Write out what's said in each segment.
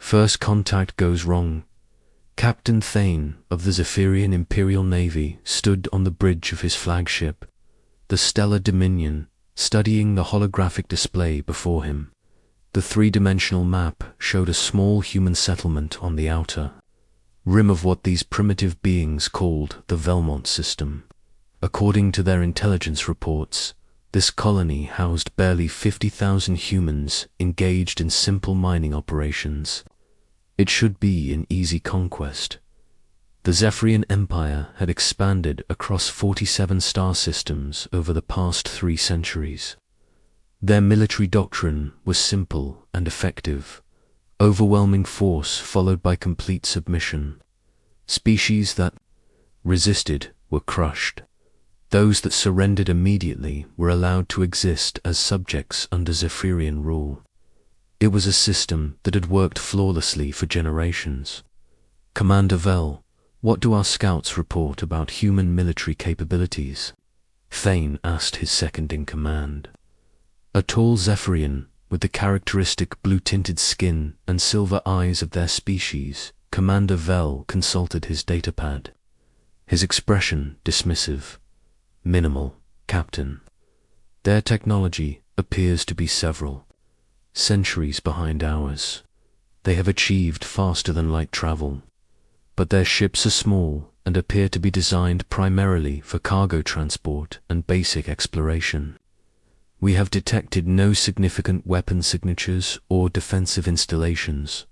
First contact goes wrong. Captain Thane of the Zephyrian Imperial Navy stood on the bridge of his flagship, the Stellar Dominion, studying the holographic display before him. The three-dimensional map showed a small human settlement on the outer rim of what these primitive beings called the Velmont system. According to their intelligence reports, this colony housed barely 50,000 humans engaged in simple mining operations. It should be an easy conquest. The Zephyrian Empire had expanded across 47 star systems over the past 3 centuries. Their military doctrine was simple and effective: overwhelming force followed by complete submission. Species that resisted were crushed. Those that surrendered immediately were allowed to exist as subjects under Zephyrian rule. It was a system that had worked flawlessly for generations. Commander Vel, what do our scouts report about human military capabilities? Thane asked his second-in-command. A tall Zephyrian, with the characteristic blue-tinted skin and silver eyes of their species, Commander Vel consulted his datapad. His expression dismissive. Minimal, Captain. Their technology appears to be several centuries behind ours. They have achieved faster-than-light travel, but their ships are small and appear to be designed primarily for cargo transport and basic exploration. We have detected no significant weapon signatures or defensive installations.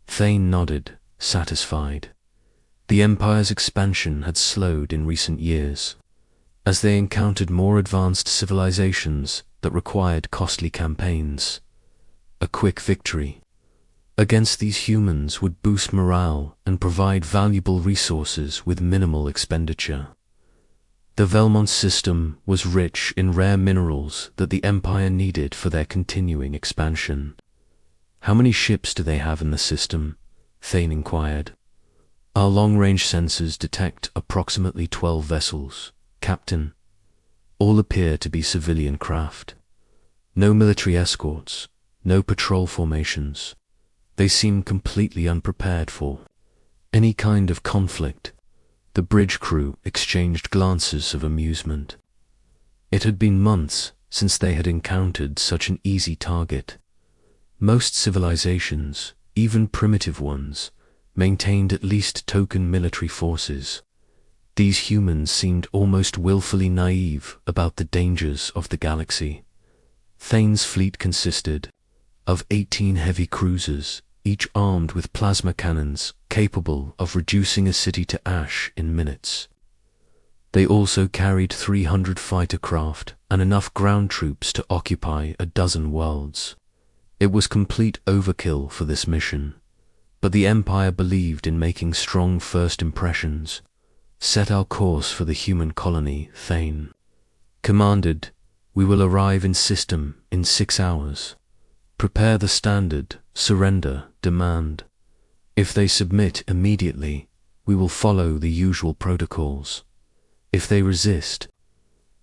Thane nodded, satisfied. The Empire's expansion had slowed in recent years, as they encountered more advanced civilizations that required costly campaigns. A quick victory against these humans would boost morale and provide valuable resources with minimal expenditure. The Velmont system was rich in rare minerals that the Empire needed for their continuing expansion. How many ships do they have in the system? Thane inquired. Our long-range sensors detect approximately 12 vessels, Captain. All appear to be civilian craft. No military escorts, no patrol formations. They seem completely unprepared for any kind of conflict. The bridge crew exchanged glances of amusement. It had been months since they had encountered such an easy target. Most civilizations, even primitive ones, maintained at least token military forces. These humans seemed almost willfully naive about the dangers of the galaxy. Thane's fleet consisted of 18 heavy cruisers, each armed with plasma cannons capable of reducing a city to ash in minutes. They also carried 300 fighter craft and enough ground troops to occupy a dozen worlds. It was complete overkill for this mission, but the Empire believed in making strong first impressions. Set our course for the human colony, Thane commanded. We will arrive in system in 6 hours. Prepare the standard surrender demand. If they submit immediately, we will follow the usual protocols. If they resist—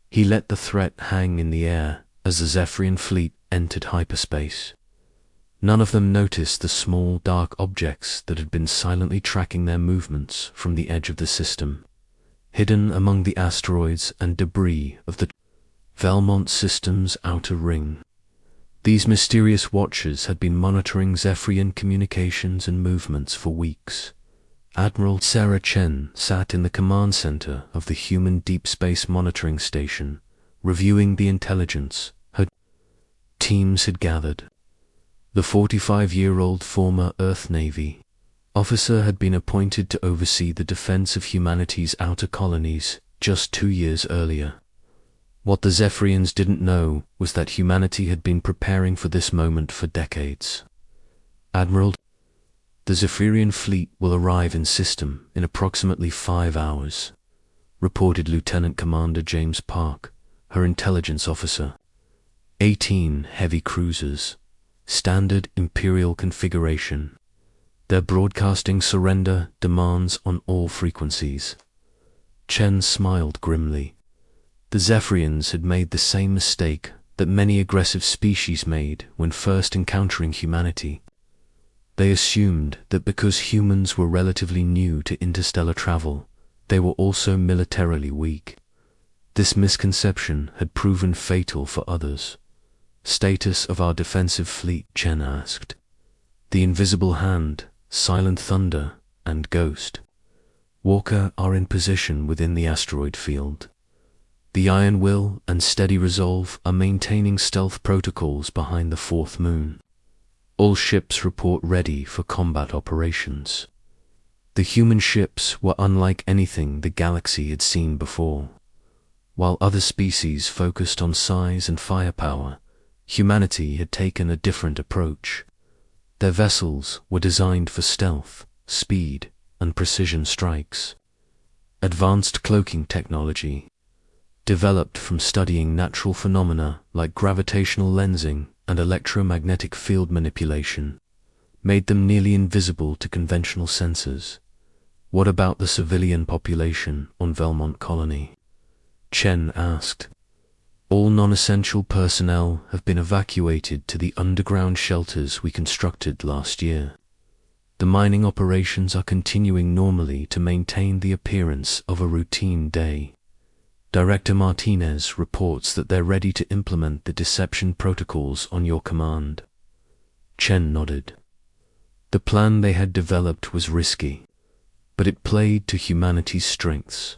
He let the threat hang in the air as the Zephyrian fleet entered hyperspace. None of them noticed the small, dark objects that had been silently tracking their movements from the edge of the system, hidden among the asteroids and debris of the Velmont system's outer ring. These mysterious watchers had been monitoring Zephyrian communications and movements for weeks. Admiral Sarah Chen sat in the command center of the human deep space monitoring station, reviewing the intelligence her teams had gathered. The 45-year-old former Earth Navy officer had been appointed to oversee the defense of humanity's outer colonies just 2 years earlier. What the Zephyrians didn't know was that humanity had been preparing for this moment for decades. Admiral, the Zephyrian fleet will arrive in system in approximately 5 hours, reported Lieutenant Commander James Park, her intelligence officer. 18 heavy cruisers, standard Imperial configuration. They're broadcasting surrender demands on all frequencies. Chen smiled grimly. The Zephyrians had made the same mistake that many aggressive species made when first encountering humanity. They assumed that because humans were relatively new to interstellar travel, they were also militarily weak. This misconception had proven fatal for others. "Status of our defensive fleet?" Chen asked. "The Invisible Hand, Silent Thunder, and Ghost Walker are in position within the asteroid field. The Iron Will and Steady Resolve are maintaining stealth protocols behind the fourth moon. All ships report ready for combat operations." The human ships were unlike anything the galaxy had seen before. While other species focused on size and firepower, humanity had taken a different approach. Their vessels were designed for stealth, speed, and precision strikes. Advanced cloaking technology, developed from studying natural phenomena like gravitational lensing and electromagnetic field manipulation, made them nearly invisible to conventional sensors. "What about the civilian population on Velmont Colony?" Chen asked. "All non-essential personnel have been evacuated to the underground shelters we constructed last year. The mining operations are continuing normally to maintain the appearance of a routine day. Director Martinez reports that they're ready to implement the deception protocols on your command." Chen nodded. The plan they had developed was risky, but it played to humanity's strengths.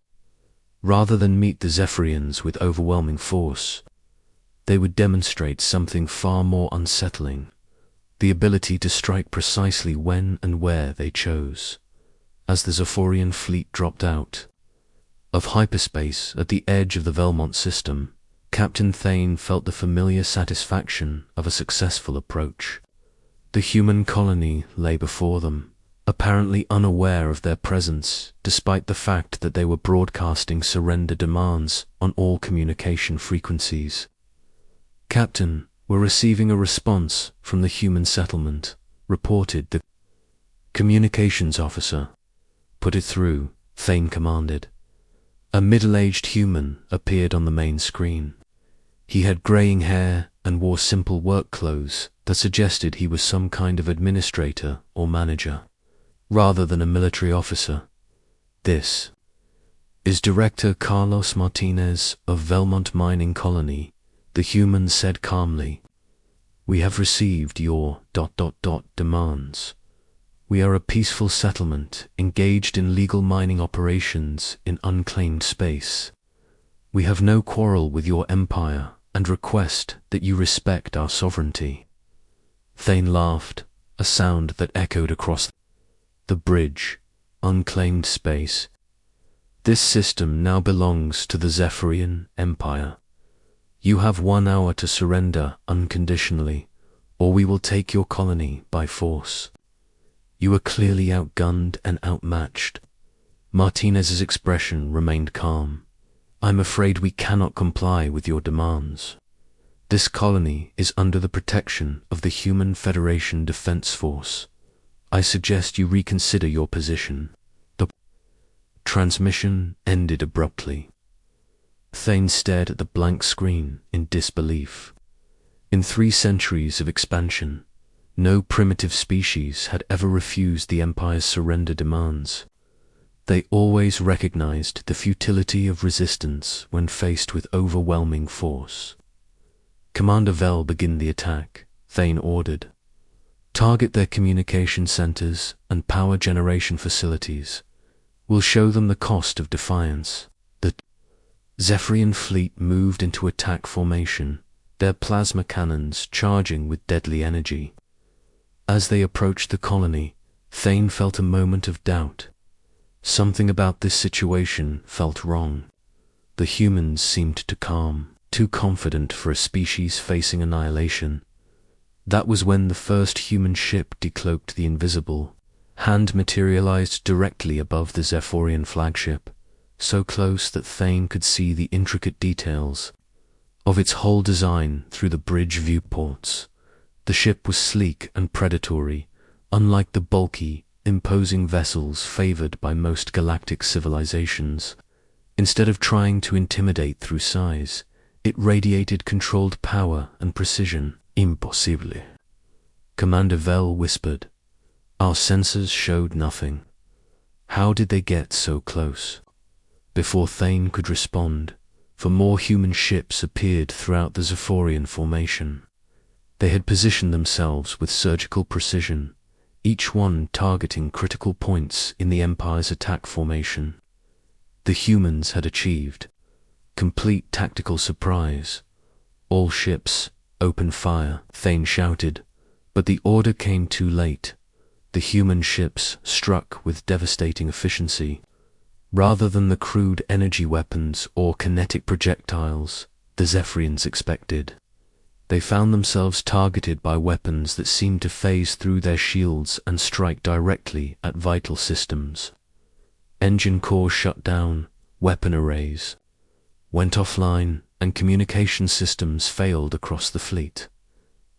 Rather than meet the Zephyrians with overwhelming force, they would demonstrate something far more unsettling: the ability to strike precisely when and where they chose. As the Zephyrian fleet dropped out of hyperspace at the edge of the Velmont system, Captain Thane felt the familiar satisfaction of a successful approach. The human colony lay before them, apparently unaware of their presence, despite the fact that they were broadcasting surrender demands on all communication frequencies. "Captain, we're receiving a response from the human settlement," reported the communications officer. "Put it through," Thane commanded. A middle-aged human appeared on the main screen. He had graying hair and wore simple work clothes that suggested he was some kind of administrator or manager, rather than a military officer. "This is Director Carlos Martinez of Velmont Mining Colony," the human said calmly. "We have received your ... demands. We are a peaceful settlement engaged in legal mining operations in unclaimed space. We have no quarrel with your empire and request that you respect our sovereignty." Thane laughed, a sound that echoed across the bridge. "Unclaimed space. This system now belongs to the Zephyrian Empire. You have 1 hour to surrender unconditionally, or we will take your colony by force." You are clearly outgunned and outmatched. Martinez's expression remained calm. "I'm afraid we cannot comply with your demands. This colony is under the protection of the Human Federation Defense Force. I suggest you reconsider your position." The transmission ended abruptly. Thane stared at the blank screen in disbelief. In 3 centuries of expansion, no primitive species had ever refused the Empire's surrender demands. They always recognized the futility of resistance when faced with overwhelming force. "Commander Vel, begin the attack," Thane ordered. "Target their communication centers and power generation facilities. We'll show them the cost of defiance." The Zephyrian fleet moved into attack formation, their plasma cannons charging with deadly energy. As they approached the colony, Thane felt a moment of doubt. Something about this situation felt wrong. The humans seemed to calm, too confident for a species facing annihilation. That was when the first human ship decloaked the invisible, hand materialized directly above the Zephyrian flagship, so close that Thane could see the intricate details of its whole design through the bridge viewports. The ship was sleek and predatory, unlike the bulky, imposing vessels favored by most galactic civilizations. Instead of trying to intimidate through size, it radiated controlled power and precision. "Impossible," Commander Vel whispered. Our sensors showed nothing. How did they get so close? Before Thane could respond, for more human ships appeared throughout the Zephyrian formation. They had positioned themselves with surgical precision, each one targeting critical points in the Empire's attack formation. The humans had achieved complete tactical surprise. All ships, open fire, Thane shouted, but the order came too late. The human ships struck with devastating efficiency. Rather than the crude energy weapons or kinetic projectiles the Zephyrians expected, they found themselves targeted by weapons that seemed to phase through their shields and strike directly at vital systems. Engine cores shut down, weapon arrays went offline, and communication systems failed across the fleet.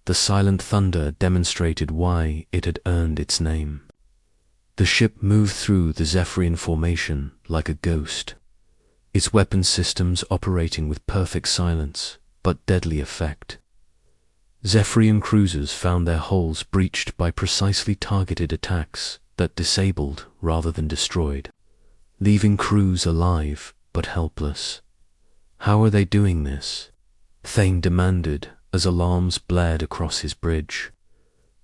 The silent thunder demonstrated why it had earned its name. The ship moved through the Zephyrian formation like a ghost, its weapon systems operating with perfect silence but deadly effect. Zephyrian cruisers found their hulls breached by precisely targeted attacks that disabled rather than destroyed, leaving crews alive but helpless. How are they doing this? Thane demanded as alarms blared across his bridge.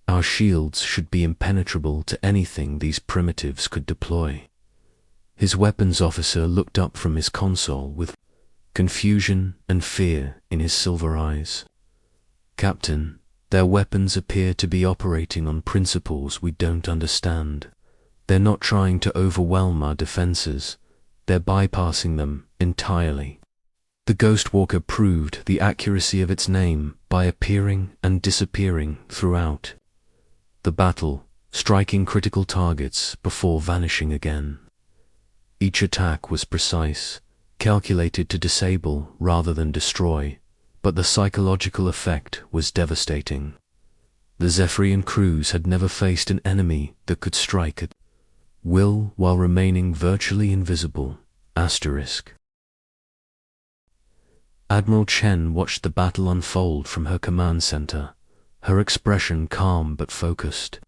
Our shields should be impenetrable to anything these primitives could deploy. His weapons officer looked up from his console with confusion and fear in his silver eyes. Captain, their weapons appear to be operating on principles we don't understand. They're not trying to overwhelm our defenses. They're bypassing them entirely. The Ghost Walker proved the accuracy of its name by appearing and disappearing throughout the battle, striking critical targets before vanishing again. Each attack was precise, calculated to disable rather than destroy, but the psychological effect was devastating. The Zephyrian crews had never faced an enemy that could strike at will while remaining virtually invisible. Admiral Chen watched the battle unfold from her command center, her expression calm but focused.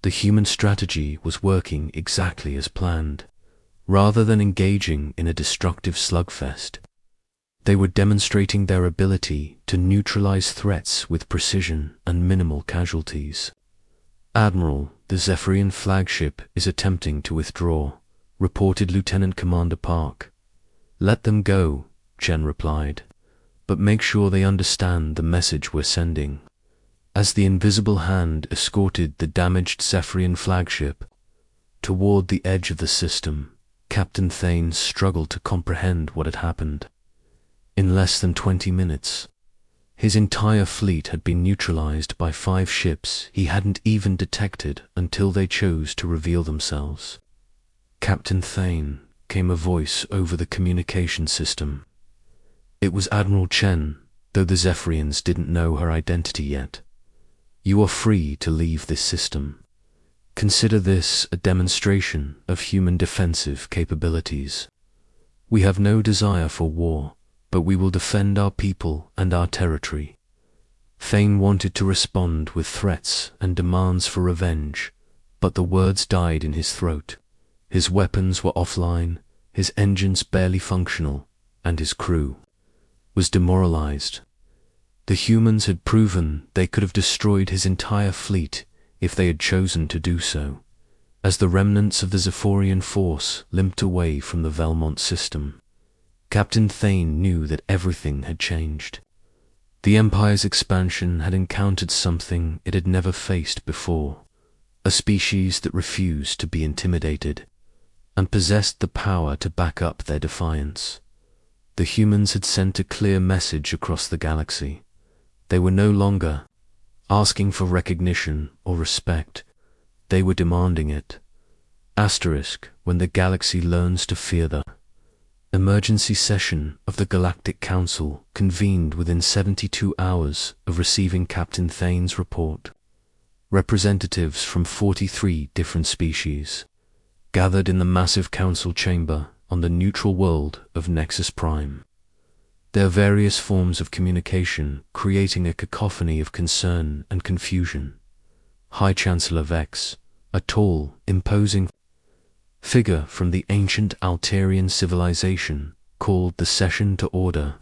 The human strategy was working exactly as planned. Rather than engaging in a destructive slugfest, they were demonstrating their ability to neutralize threats with precision and minimal casualties. Admiral, the Zephyrian flagship is attempting to withdraw, reported Lieutenant Commander Park. Let them go, Chen replied, but make sure they understand the message we're sending. As the invisible hand escorted the damaged Zephyrian flagship toward the edge of the system, Captain Thane struggled to comprehend what had happened. In less than 20 minutes, his entire fleet had been neutralized by 5 ships he hadn't even detected until they chose to reveal themselves. Captain Thane, came a voice over the communication system. It was Admiral Chen, though the Zephyrians didn't know her identity yet. You are free to leave this system. Consider this a demonstration of human defensive capabilities. We have no desire for war, but we will defend our people and our territory. Thane wanted to respond with threats and demands for revenge, but the words died in his throat. His weapons were offline, his engines barely functional, and his crew was demoralized. The humans had proven they could have destroyed his entire fleet if they had chosen to do so, as the remnants of the Zephyrian force limped away from the Velmont system. Captain Thane knew that everything had changed. The Empire's expansion had encountered something it had never faced before, a species that refused to be intimidated, and possessed the power to back up their defiance. The humans had sent a clear message across the galaxy. They were no longer asking for recognition or respect. They were demanding it. When the galaxy learns to fear the emergency session of the Galactic Council convened within 72 hours of receiving Captain Thane's report. Representatives from 43 different species gathered in the massive council chamber on the neutral world of Nexus Prime. Their various forms of communication creating a cacophony of concern and confusion. High Chancellor Vex, a tall, imposing figure from the ancient Altarian civilization, called the Session to Order.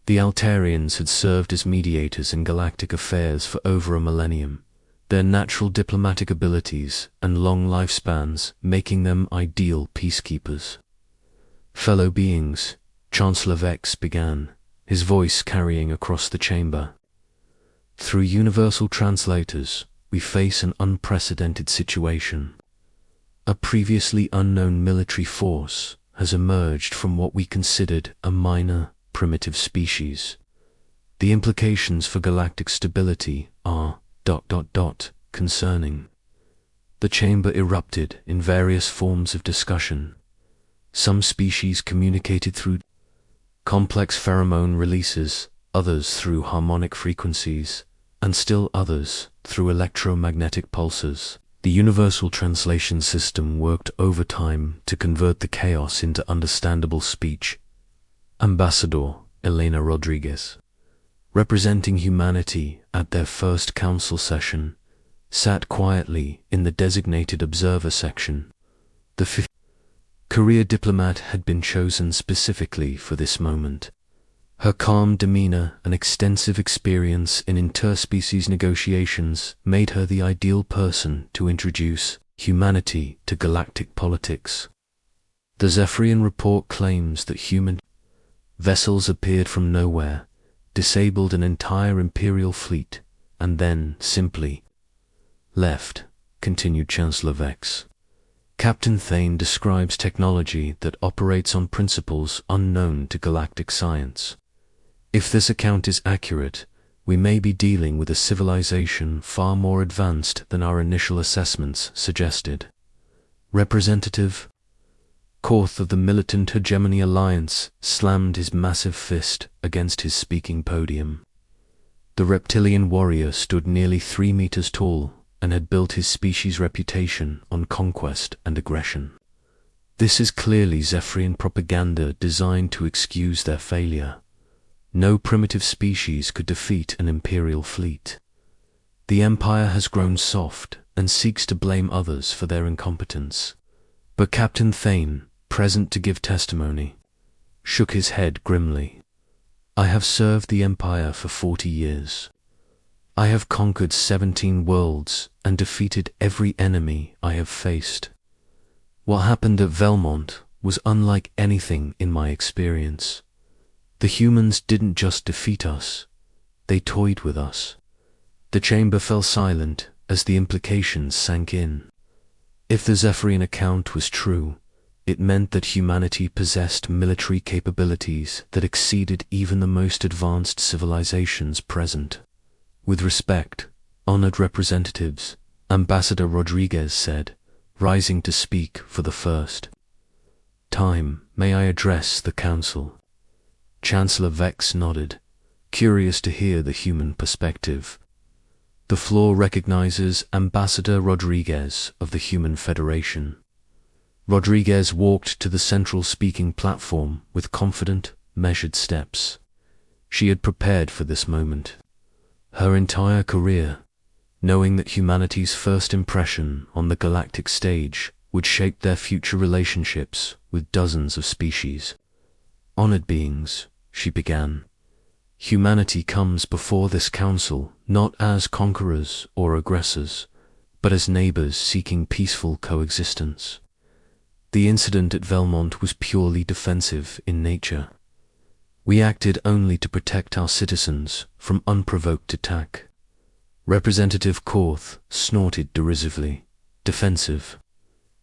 The Altarians had served as mediators in galactic affairs for over a millennium, their natural diplomatic abilities and long lifespans making them ideal peacekeepers. "Fellow beings," Chancellor Vex began, his voice carrying across the chamber. "Through universal translators, we face an unprecedented situation. A previously unknown military force has emerged from what we considered a minor, primitive species. The implications for galactic stability are ... concerning." The chamber erupted in various forms of discussion. Some species communicated through complex pheromone releases, others through harmonic frequencies, and still others through electromagnetic pulses. The universal translation system worked overtime to convert the chaos into understandable speech. Ambassador Elena Rodriguez, representing humanity at their first council session, sat quietly in the designated observer section. The career diplomat had been chosen specifically for this moment. Her calm demeanor and extensive experience in interspecies negotiations made her the ideal person to introduce humanity to galactic politics. The Zephyrian report claims that human vessels appeared from nowhere, disabled an entire Imperial fleet, and then simply left, continued Chancellor Vex. Captain Thane describes technology that operates on principles unknown to galactic science. If this account is accurate, we may be dealing with a civilization far more advanced than our initial assessments suggested. Representative Korth of the Militant Hegemony Alliance slammed his massive fist against his speaking podium. The reptilian warrior stood nearly 3 meters tall and had built his species' reputation on conquest and aggression. This is clearly Zephyrian propaganda designed to excuse their failure. No primitive species could defeat an Imperial fleet. The Empire has grown soft and seeks to blame others for their incompetence. But Captain Thane, present to give testimony, shook his head grimly. "I have served the Empire for 40 years. I have conquered 17 worlds and defeated every enemy I have faced. What happened at Velmont was unlike anything in my experience. The humans didn't just defeat us, they toyed with us." The chamber fell silent as the implications sank in. If the Zephyrian account was true, it meant that humanity possessed military capabilities that exceeded even the most advanced civilizations present. "With respect, honored representatives," Ambassador Rodriguez said, rising to speak for the first time, "may I address the Council?" Chancellor Vex nodded, curious to hear the human perspective. The floor recognizes Ambassador Rodriguez of the Human Federation. Rodriguez walked to the central speaking platform with confident, measured steps. She had prepared for this moment. Her entire career, knowing that humanity's first impression on the galactic stage would shape their future relationships with dozens of species. "Honored beings," she began, "humanity comes before this council not as conquerors or aggressors, but as neighbors seeking peaceful coexistence. The incident at Velmont was purely defensive in nature. We acted only to protect our citizens from unprovoked attack." Representative Korth snorted derisively. "Defensive?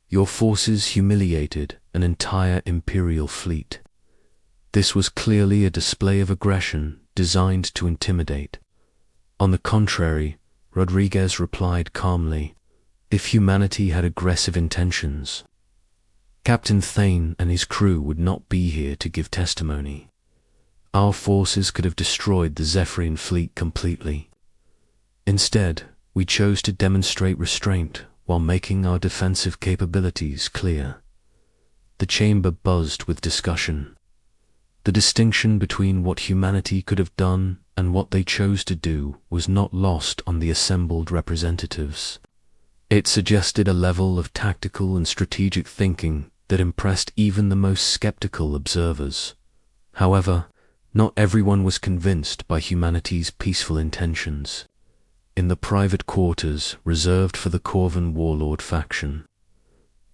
Your forces humiliated an entire Imperial fleet. This was clearly a display of aggression designed to intimidate." "On the contrary," Rodriguez replied calmly, "if humanity had aggressive intentions, Captain Thane and his crew would not be here to give testimony. Our forces could have destroyed the Zephyrian fleet completely. Instead, we chose to demonstrate restraint while making our defensive capabilities clear." The chamber buzzed with discussion. The distinction between what humanity could have done and what they chose to do was not lost on the assembled representatives. It suggested a level of tactical and strategic thinking that impressed even the most skeptical observers. However, not everyone was convinced by humanity's peaceful intentions. In the private quarters reserved for the Corvan warlord faction,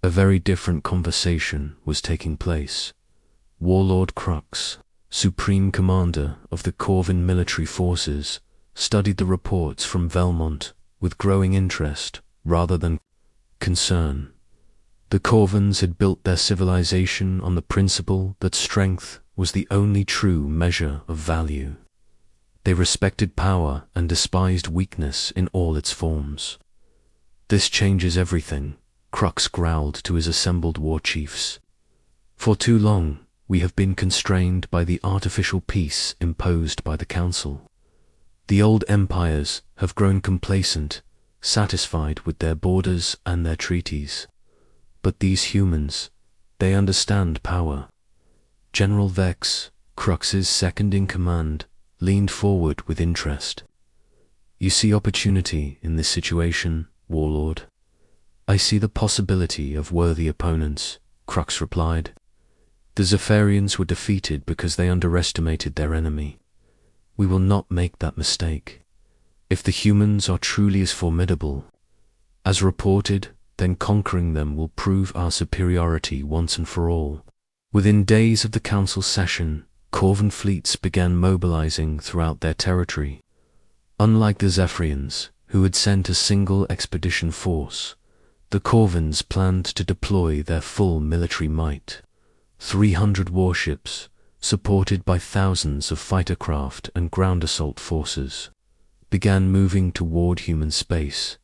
a very different conversation was taking place. Warlord Crux, supreme commander of the Corvan military forces, studied the reports from Velmont with growing interest rather than concern. The Corvans had built their civilization on the principle that strength was the only true measure of value. They respected power and despised weakness in all its forms. "This changes everything," Crux growled to his assembled war chiefs. "For too long, we have been constrained by the artificial peace imposed by the Council. The old empires have grown complacent, satisfied with their borders and their treaties. But these humans, they understand power." General Vex, Crux's second-in-command, leaned forward with interest. "You see opportunity in this situation, Warlord?" "I see the possibility of worthy opponents," Crux replied. "The Zephyrians were defeated because they underestimated their enemy. We will not make that mistake. If the humans are truly as formidable as reported, then conquering them will prove our superiority once and for all." Within days of the council session, Corvan fleets began mobilizing throughout their territory. Unlike the Zephyrians, who had sent a single expedition force, the Corvans planned to deploy their full military might. 300 warships, supported by thousands of fighter craft and ground assault forces, began moving toward human space.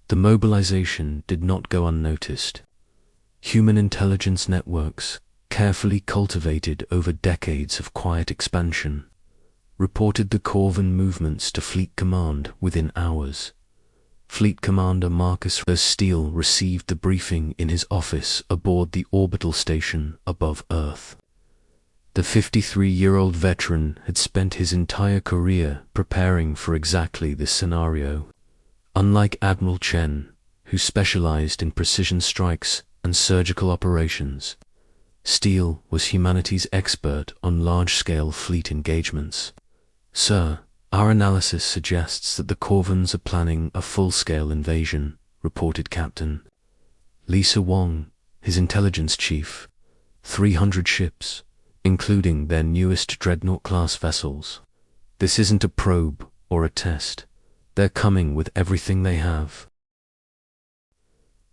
The mobilization did not go unnoticed. Human intelligence networks, carefully cultivated over decades of quiet expansion, reported the Corvan movements to Fleet Command within hours. Fleet Commander Marcus Steele received the briefing in his office aboard the orbital station above Earth. The 53-year-old veteran had spent his entire career preparing for exactly this scenario. Unlike Admiral Chen, who specialized in precision strikes and surgical operations, Steele was humanity's expert on large-scale fleet engagements. "Sir, our analysis suggests that the Corvans are planning a full-scale invasion," reported Captain Lisa Wong, his intelligence chief. 300 ships, including their newest dreadnought-class vessels. "This isn't a probe or a test. They're coming with everything they have."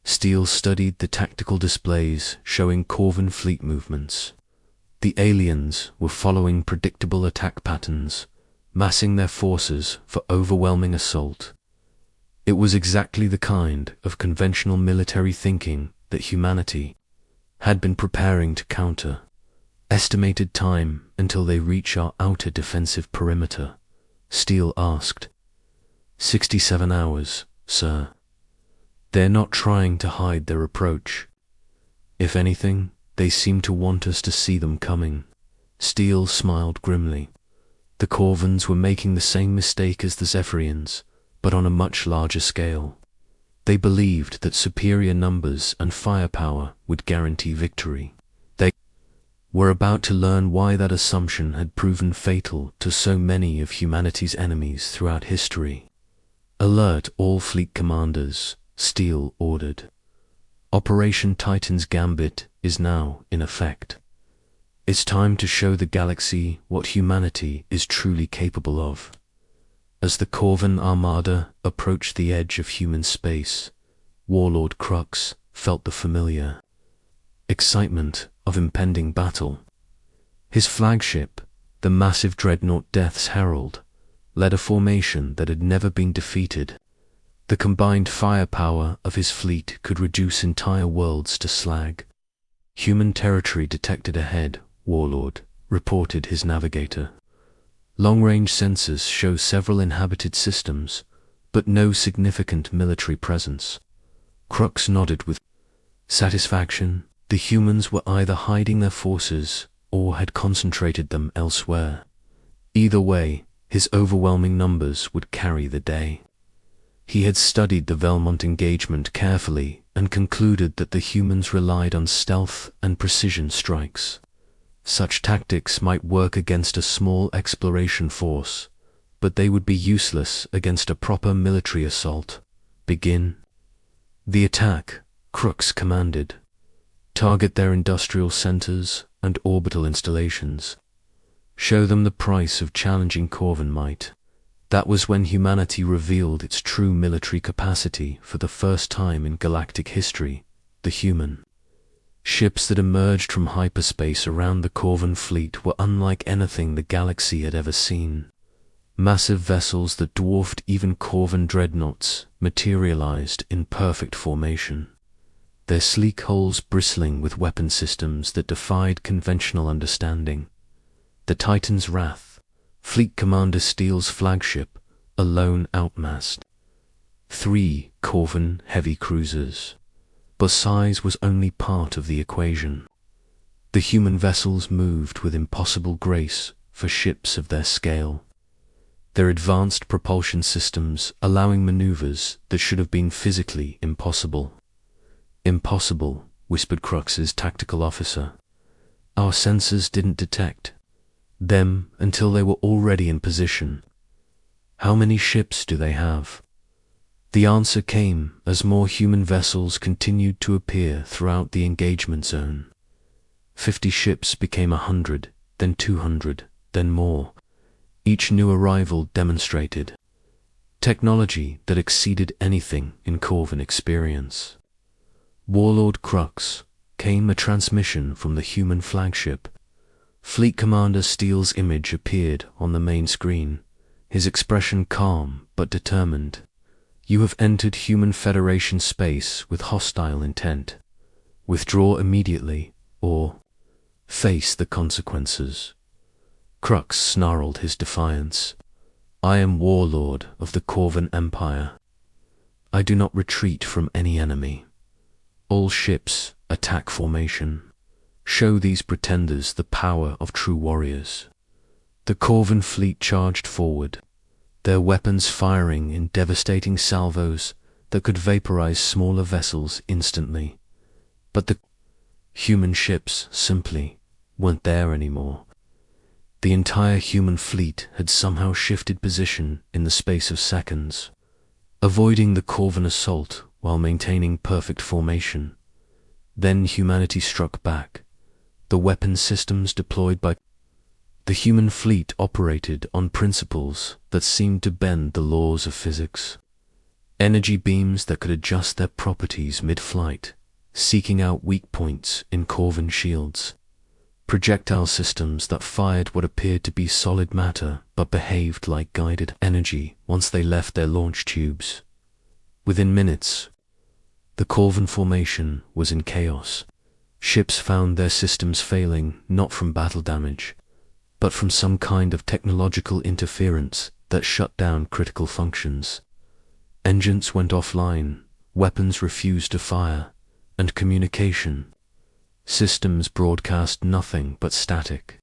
Steele studied the tactical displays showing Corvan fleet movements. The aliens were following predictable attack patterns, massing their forces for overwhelming assault. It was exactly the kind of conventional military thinking that humanity had been preparing to counter. "Estimated time until they reach our outer defensive perimeter?" Steele asked. 67 hours, sir." "They're not trying to hide their approach. If anything, they seem to want us to see them coming." Steele smiled grimly. The Corvans were making the same mistake as the Zephyrians, but on a much larger scale. They believed that superior numbers and firepower would guarantee victory. They were about to learn why that assumption had proven fatal to so many of humanity's enemies throughout history. "Alert all fleet commanders," Steele ordered. "Operation Titan's Gambit is now in effect. It's time to show the galaxy what humanity is truly capable of." As the Corvan armada approached the edge of human space, Warlord Crux felt the familiar excitement of impending battle. His flagship, the massive dreadnought Death's Herald, led a formation that had never been defeated. The combined firepower of his fleet could reduce entire worlds to slag. "Human territory detected ahead, Warlord," reported his navigator. "Long-range sensors show several inhabited systems, but no significant military presence." Crux nodded with satisfaction. The humans were either hiding their forces or had concentrated them elsewhere. Either way, his overwhelming numbers would carry the day. He had studied the Belmont engagement carefully and concluded that the humans relied on stealth and precision strikes. Such tactics might work against a small exploration force, but they would be useless against a proper military assault. Begin the attack, Crooks commanded. Target their industrial centers and orbital installations. Show them the price of challenging Corvan might. That was when humanity revealed its true military capacity for the first time in galactic history, the human. Ships that emerged from hyperspace around the Corvan fleet were unlike anything the galaxy had ever seen. Massive vessels that dwarfed even Corvan dreadnoughts materialized in perfect formation, their sleek hulls bristling with weapon systems that defied conventional understanding. The Titan's Wrath, Fleet Commander Steele's flagship, a lone outmast. 3 Corvan heavy cruisers. But size was only part of the equation. The human vessels moved with impossible grace for ships of their scale, their advanced propulsion systems allowing maneuvers that should have been physically impossible. Impossible, whispered Crux's tactical officer. Our sensors didn't detect them until they were already in position. How many ships do they have? The answer came as more human vessels continued to appear throughout the engagement zone. 50 ships became 100, then 200, then more. Each new arrival demonstrated technology that exceeded anything in Corvan experience. Warlord Crux, came a transmission from the human flagship. Fleet Commander Steele's image appeared on the main screen, his expression calm but determined. You have entered Human Federation space with hostile intent. Withdraw immediately, or face the consequences. Crux snarled his defiance. I am Warlord of the Corvan Empire. I do not retreat from any enemy. All ships, attack formation. Show these pretenders the power of true warriors. The Corvan fleet charged forward, their weapons firing in devastating salvos that could vaporize smaller vessels instantly. But the human ships simply weren't there anymore. The entire human fleet had somehow shifted position in the space of seconds, avoiding the Corvan assault while maintaining perfect formation. Then humanity struck back. The weapon systems deployed by the human fleet operated on principles that seemed to bend the laws of physics. Energy beams that could adjust their properties mid-flight, seeking out weak points in Corvan shields. Projectile systems that fired what appeared to be solid matter but behaved like guided energy once they left their launch tubes. Within minutes, the Corvan formation was in chaos. Ships found their systems failing not from battle damage, but from some kind of technological interference that shut down critical functions. Engines went offline, weapons refused to fire, and communication systems broadcast nothing but static.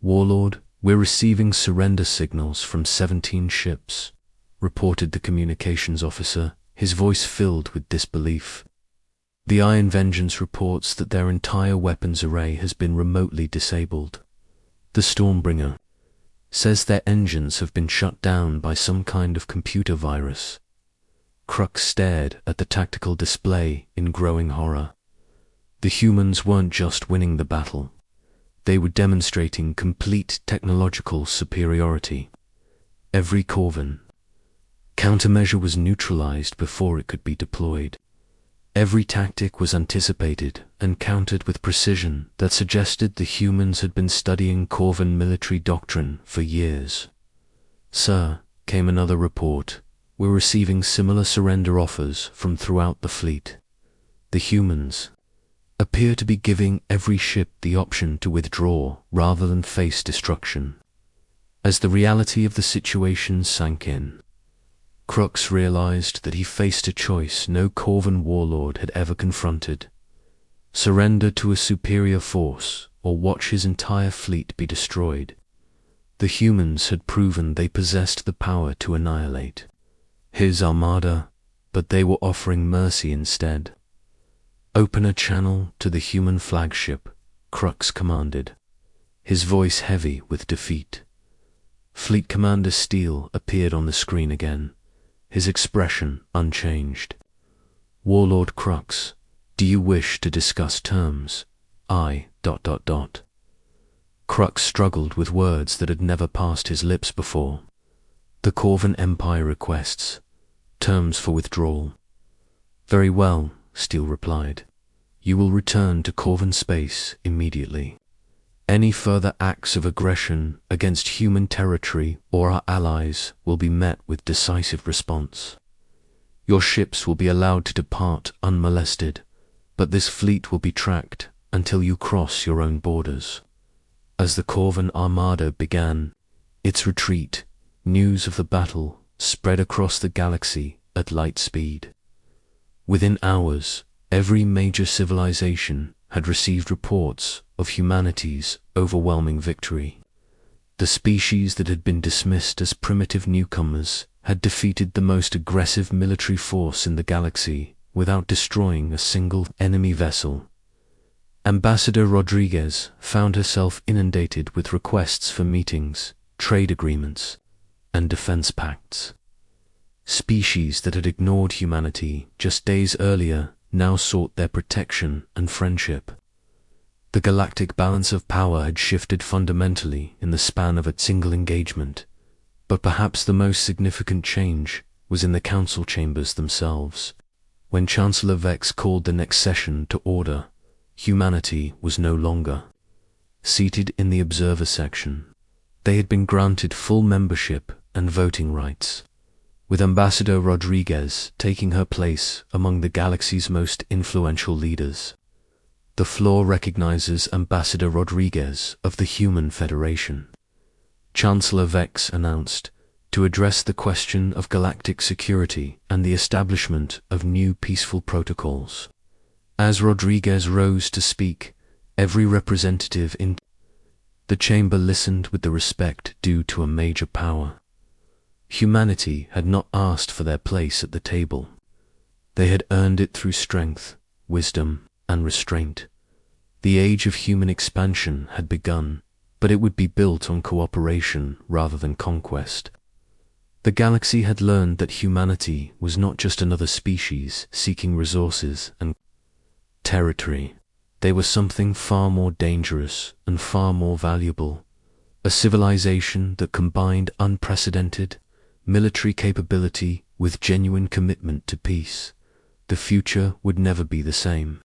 Warlord, we're receiving surrender signals from 17 ships, reported the communications officer, his voice filled with disbelief. The Iron Vengeance reports that their entire weapons array has been remotely disabled. The Stormbringer says their engines have been shut down by some kind of computer virus. Crux stared at the tactical display in growing horror. The humans weren't just winning the battle. They were demonstrating complete technological superiority. Every Corvan countermeasure was neutralized before it could be deployed. Every tactic was anticipated and countered with precision that suggested the humans had been studying Corvan military doctrine for years. Sir, came another report, we're receiving similar surrender offers from throughout the fleet. The humans appear to be giving every ship the option to withdraw rather than face destruction. As the reality of the situation sank in, Crux realized that he faced a choice no Corvan warlord had ever confronted: surrender to a superior force or watch his entire fleet be destroyed. The humans had proven they possessed the power to annihilate. his armada, but they were offering mercy instead. "Open a channel to the human flagship," Crux commanded, his voice heavy with defeat. Fleet Commander Steele appeared on the screen again, his expression unchanged. "Warlord Crux, do you wish to discuss terms? I... Crux struggled with words that had never passed his lips before. "The Corvan Empire requests terms for withdrawal." "Very well," Steele replied. "You will return to Corvan space immediately. Any further acts of aggression against human territory or our allies will be met with decisive response. Your ships will be allowed to depart unmolested, but this fleet will be tracked until you cross your own borders." As the Corvan Armada began its retreat, news of the battle spread across the galaxy at light speed. Within hours, every major civilization had received reports of humanity's overwhelming victory. The species that had been dismissed as primitive newcomers had defeated the most aggressive military force in the galaxy without destroying a single enemy vessel. Ambassador Rodriguez found herself inundated with requests for meetings, trade agreements, and defense pacts. Species that had ignored humanity just days earlier now sought their protection and friendship. The galactic balance of power had shifted fundamentally in the span of a single engagement, but perhaps the most significant change was in the council chambers themselves. When Chancellor Vex called the next session to order, humanity was no longer seated in the observer section. They had been granted full membership and voting rights, with Ambassador Rodriguez taking her place among the galaxy's most influential leaders. "The floor recognizes Ambassador Rodriguez of the Human Federation," Chancellor Vex announced, "to address the question of galactic security and the establishment of new peaceful protocols." As Rodriguez rose to speak, every representative in the chamber listened with the respect due to a major power. Humanity had not asked for their place at the table. They had earned it through strength, wisdom, and restraint. The age of human expansion had begun, but it would be built on cooperation rather than conquest. The galaxy had learned that humanity was not just another species seeking resources and territory. They were something far more dangerous and far more valuable, a civilization that combined unprecedented military capability with genuine commitment to peace. The future would never be the same.